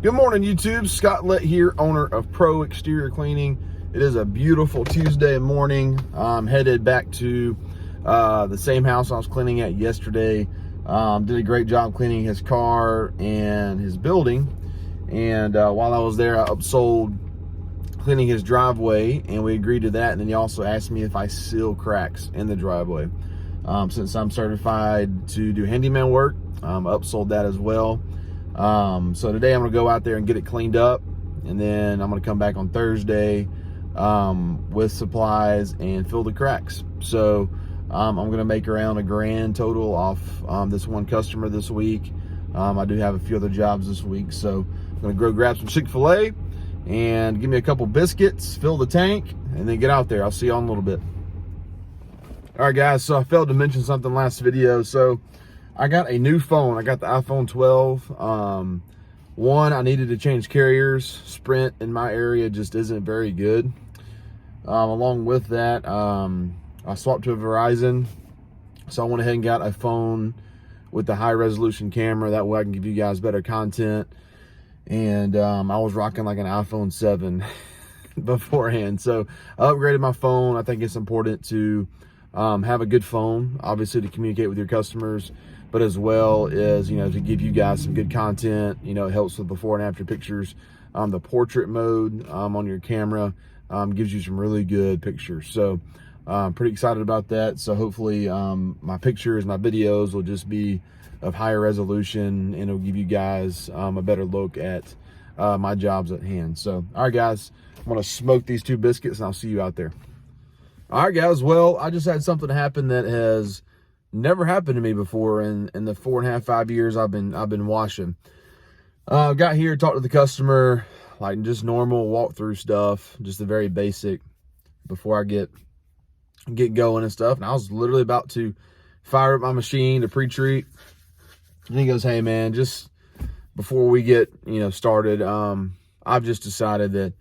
Good morning, YouTube. Scott Lett here, owner of Pro Exterior Cleaning. It is a beautiful Tuesday morning. I'm headed back to the same house I was cleaning at yesterday. Did a great job cleaning his car and his building. And while I was there, I upsold cleaning his driveway, and we agreed to that. And then he also asked me if I seal cracks in the driveway. Since I'm certified to do handyman work, upsold that as well. So today I'm gonna go out there and get it cleaned up, and then I'm gonna come back on Thursday with supplies and fill the cracks. So I'm gonna make around $1,000 total off this one customer this week. I do have a few other jobs this week, so I'm gonna go grab some Chick-fil-A and give me a couple biscuits, fill the tank, and then get out there. I'll see you all in a little bit. All right, guys, so I failed to mention something last video. So I got a new phone. I got the iPhone 12. One, I needed to change carriers. Sprint in my area just isn't very good. Along with that, I swapped to a Verizon. So I went ahead and got a phone with the high resolution camera. That way I can give you guys better content. And I was rocking like an iPhone 7 beforehand. So I upgraded my phone. I think it's important to have a good phone, obviously, to communicate with your customers, but as well as, you know, to give you guys some good content. You know, it helps with before and after pictures. The portrait mode on your camera gives you some really good pictures. So I'm pretty excited about that. So hopefully my pictures, my videos will just be of higher resolution, and it'll give you guys a better look at my jobs at hand. So, all right, guys, I'm gonna smoke these 2 biscuits and I'll see you out there. All right, guys, well, I just had something happen that has never happened to me before in the 4.5, 5 years I've been washing. Got here, talked to the customer, like just normal walkthrough stuff, just the very basic before I get going and stuff. And I was literally about to fire up my machine to pre-treat, and he goes, "Hey man, just before we get started, I've just decided that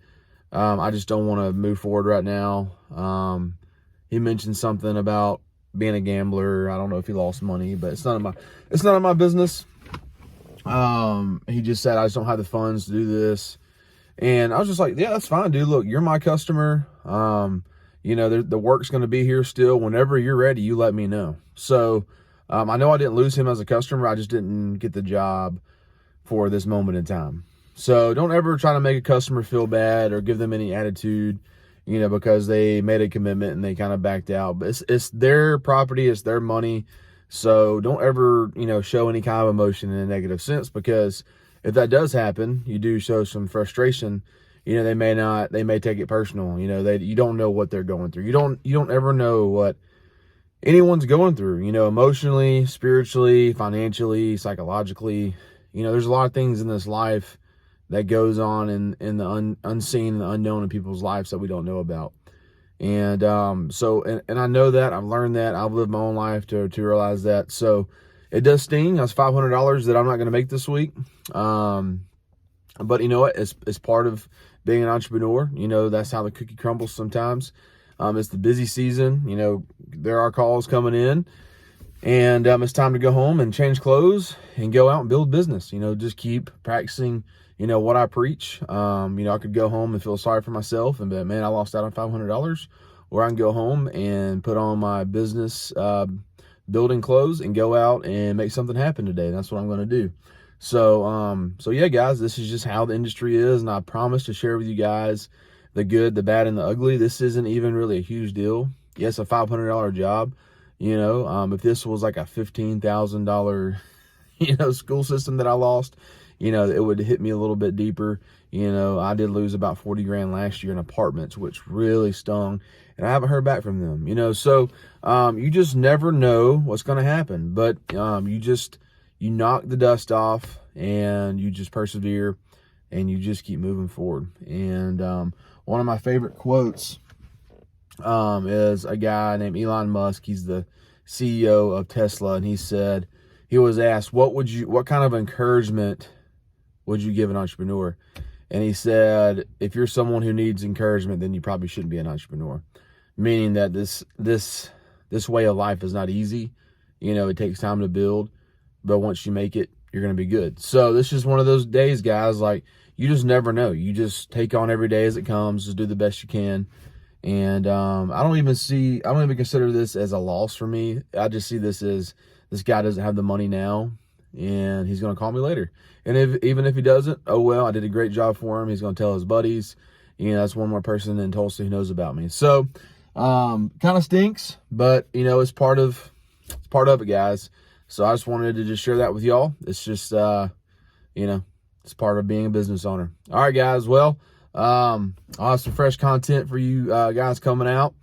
I just don't want to move forward right now." He mentioned something about being a gambler. I don't know if he lost money, but it's none of my business. He just said, "I just don't have the funds to do this." And I was just like, "Yeah, that's fine, dude. Look, you're my customer. The work's going to be here still. Whenever you're ready, you let me know." So I know I didn't lose him as a customer. I just didn't get the job for this moment in time. So don't ever try to make a customer feel bad or give them any attitude, because they made a commitment and they kind of backed out. But it's their property, it's their money. So don't ever, show any kind of emotion in a negative sense, because if that does happen, you do show some frustration. They may take it personal. You don't know what they're going through. You don't ever know what anyone's going through, emotionally, spiritually, financially, psychologically. There's a lot of things in this life that goes on in the unseen and the unknown in people's lives that we don't know about. And and I know that. I've learned that. I've lived my own life to realize that. So it does sting. That's $500 that I'm not going to make this week. But you know what? It's part of being an entrepreneur. That's how the cookie crumbles sometimes. It's the busy season. There are calls coming in, and it's time to go home and change clothes and go out and build business. Just keep practicing, what I preach. I could go home and feel sorry for myself and be like, man, I lost out on $500. Or I can go home and put on my business building clothes and go out and make something happen today. That's what I'm going to do. So yeah, guys, this is just how the industry is, and I promise to share with you guys the good, the bad, and the ugly. This isn't even really a huge deal. Yes, a $500 job. If this was like a $15,000, school system that I lost, it would hit me a little bit deeper. I did lose about 40 grand last year in apartments, which really stung, and I haven't heard back from them. So you just never know what's going to happen, but you knock the dust off and you just persevere and you just keep moving forward. And one of my favorite quotes is a guy named Elon Musk. He's the CEO of Tesla, and he was asked, what kind of encouragement would you give an entrepreneur? And he said, if you're someone who needs encouragement, then you probably shouldn't be an entrepreneur. Meaning that this way of life is not easy. It takes time to build, but once you make it, you're going to be good. So this is one of those days, guys, like you just never know. You just take on every day as it comes, just do the best you can. And I don't even consider this as a loss for me. I just see this as this guy doesn't have the money now and he's going to call me later. And even if he doesn't, oh well, I did a great job for him. He's going to tell his buddies. That's one more person in Tulsa who knows about me. So kind of stinks, but it's part of it, guys. So I just wanted to just share that with y'all. It's just it's part of being a business owner. All right, guys. Well, I'll have some fresh content for you guys coming out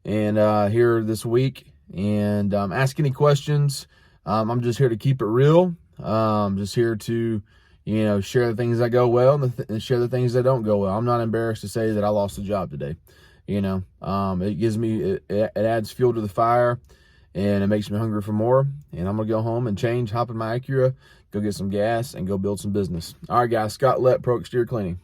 and here this week. And ask any questions. I'm just here to keep it real. Just here to share the things that go well and share the things that don't go well. I'm not embarrassed to say that I lost a job today. It gives me it adds fuel to the fire, and it makes me hungry for more. And I'm gonna go home and hop in my Acura, go get some gas, and go build some business. All right, guys. Scott Lett, Pro Exterior Cleaning.